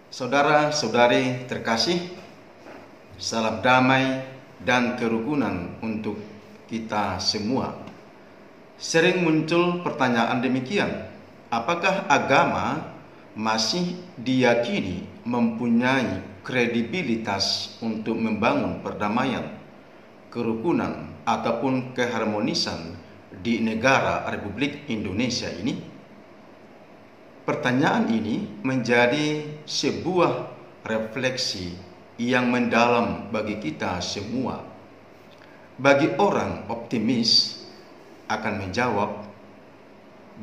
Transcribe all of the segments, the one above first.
Saudara-saudari terkasih, salam damai dan kerukunan untuk kita semua. Sering muncul pertanyaan demikian, apakah agama masih diyakini mempunyai kredibilitas untuk membangun perdamaian, kerukunan, ataupun keharmonisan di negara Republik Indonesia ini? Pertanyaan ini menjadi sebuah refleksi yang mendalam bagi kita semua. Bagi orang optimis akan menjawab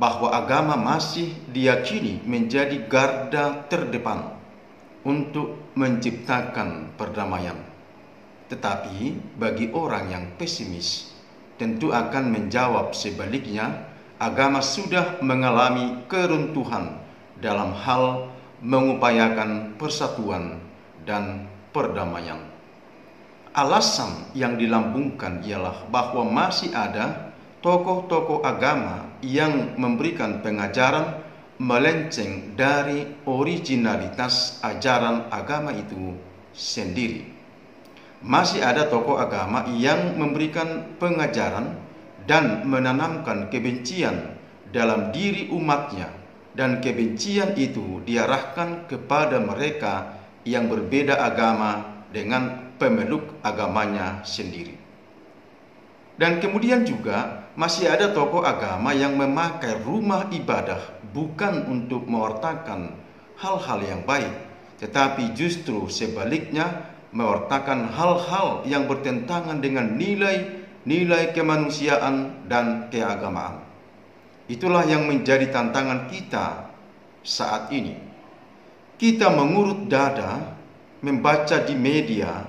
bahwa agama masih diyakini menjadi garda terdepan untuk menciptakan perdamaian. Tetapi bagi orang yang pesimis tentu akan menjawab sebaliknya, agama sudah mengalami keruntuhan dalam hal mengupayakan persatuan dan perdamaian. Alasan yang dilambungkan ialah bahwa masih ada tokoh-tokoh agama yang memberikan pengajaran melenceng dari originalitas ajaran agama itu sendiri. Masih ada tokoh agama yang memberikan pengajaran dan menanamkan kebencian dalam diri umatnya, dan kebencian itu diarahkan kepada mereka yang berbeda agama dengan pemeluk agamanya sendiri. Dan kemudian juga masih ada tokoh agama yang memakai rumah ibadah bukan untuk mewartakan hal-hal yang baik, tetapi justru sebaliknya mewartakan hal-hal yang bertentangan dengan nilai kemanusiaan dan keagamaan. Itulah yang menjadi tantangan kita saat ini. Kita mengurut dada membaca di media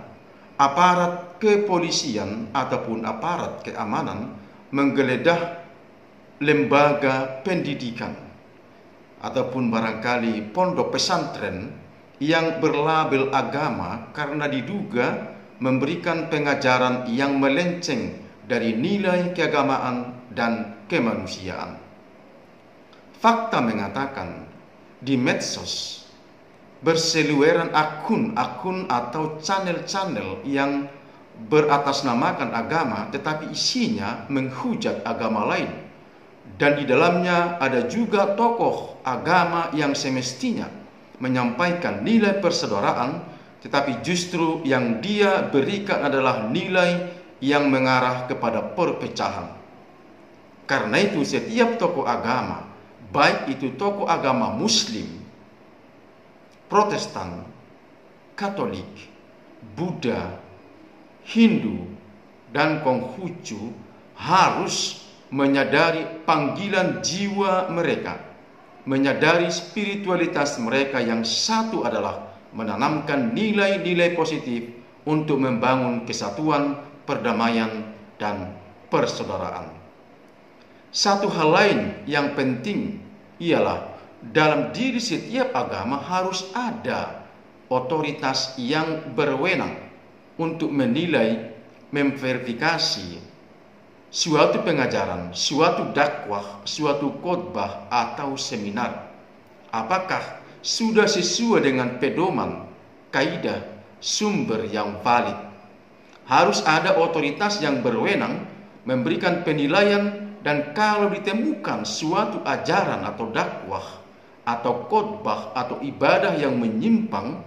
aparat kepolisian ataupun aparat keamanan menggeledah lembaga pendidikan ataupun barangkali pondok pesantren yang berlabel agama karena diduga memberikan pengajaran yang melenceng dari nilai keagamaan dan kemanusiaan. Fakta mengatakan di medsos berseliweran akun-akun atau channel-channel yang beratasnamakan agama tetapi isinya menghujat agama lain, dan di dalamnya ada juga tokoh agama yang semestinya menyampaikan nilai persaudaraan, tetapi justru yang dia berikan adalah nilai yang mengarah kepada perpecahan. Karena itu setiap tokoh agama, baik itu tokoh agama Muslim, Protestan, Katolik, Buddha, Hindu, dan Konghucu harus menyadari panggilan jiwa mereka, menyadari spiritualitas mereka yang satu adalah menanamkan nilai-nilai positif untuk membangun kesatuan, perdamaian, dan persaudaraan. Satu hal lain yang penting ialah dalam diri setiap agama harus ada otoritas yang berwenang untuk menilai, memverifikasi suatu pengajaran, suatu dakwah, suatu khotbah atau seminar. Apakah sudah sesuai dengan pedoman, kaidah, sumber yang valid? Harus ada otoritas yang berwenang memberikan penilaian, dan kalau ditemukan suatu ajaran atau dakwah atau khotbah atau ibadah yang menyimpang,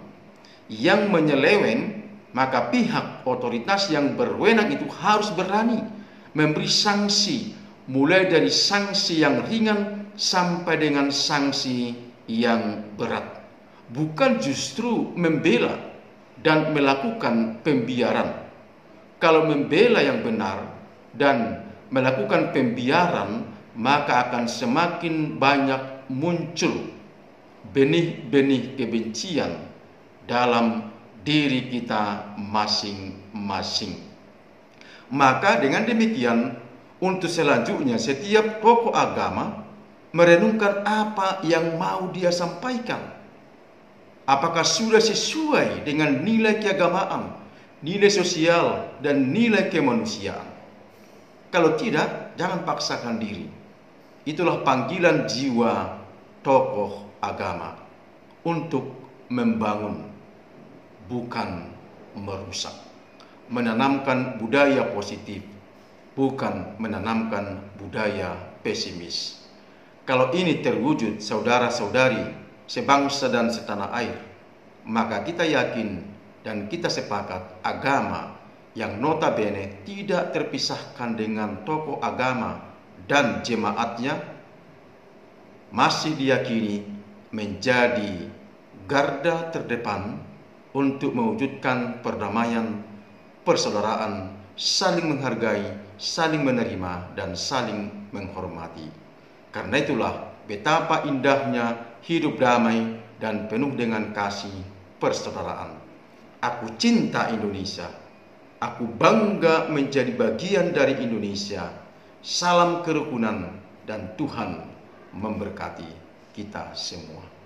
yang menyeleweng, maka pihak otoritas yang berwenang itu harus berani memberi sanksi, mulai dari sanksi yang ringan sampai dengan sanksi yang berat. Bukan justru membela dan melakukan pembiaran. Kalau membela yang benar dan melakukan pembiaran, maka akan semakin banyak muncul benih-benih kebencian dalam diri kita masing-masing. Maka dengan demikian, untuk selanjutnya setiap tokoh agama merenungkan apa yang mau dia sampaikan. Apakah sudah sesuai dengan nilai keagamaan, nilai sosial, dan nilai kemanusiaan? Kalau tidak, jangan paksakan diri. Itulah panggilan jiwa tokoh agama untuk membangun, bukan merusak. Menanamkan budaya positif, bukan menanamkan budaya pesimis. Kalau ini terwujud, saudara-saudari, sebangsa dan setanah air, maka kita yakin dan kita sepakat agama yang notabene tidak terpisahkan dengan tokoh agama dan jemaatnya masih diyakini menjadi garda terdepan untuk mewujudkan perdamaian, persaudaraan, saling menghargai, saling menerima, dan saling menghormati. Karena itulah betapa indahnya hidup damai dan penuh dengan kasih persaudaraan. Aku cinta Indonesia. Aku bangga menjadi bagian dari Indonesia. Salam kerukunan dan Tuhan memberkati kita semua.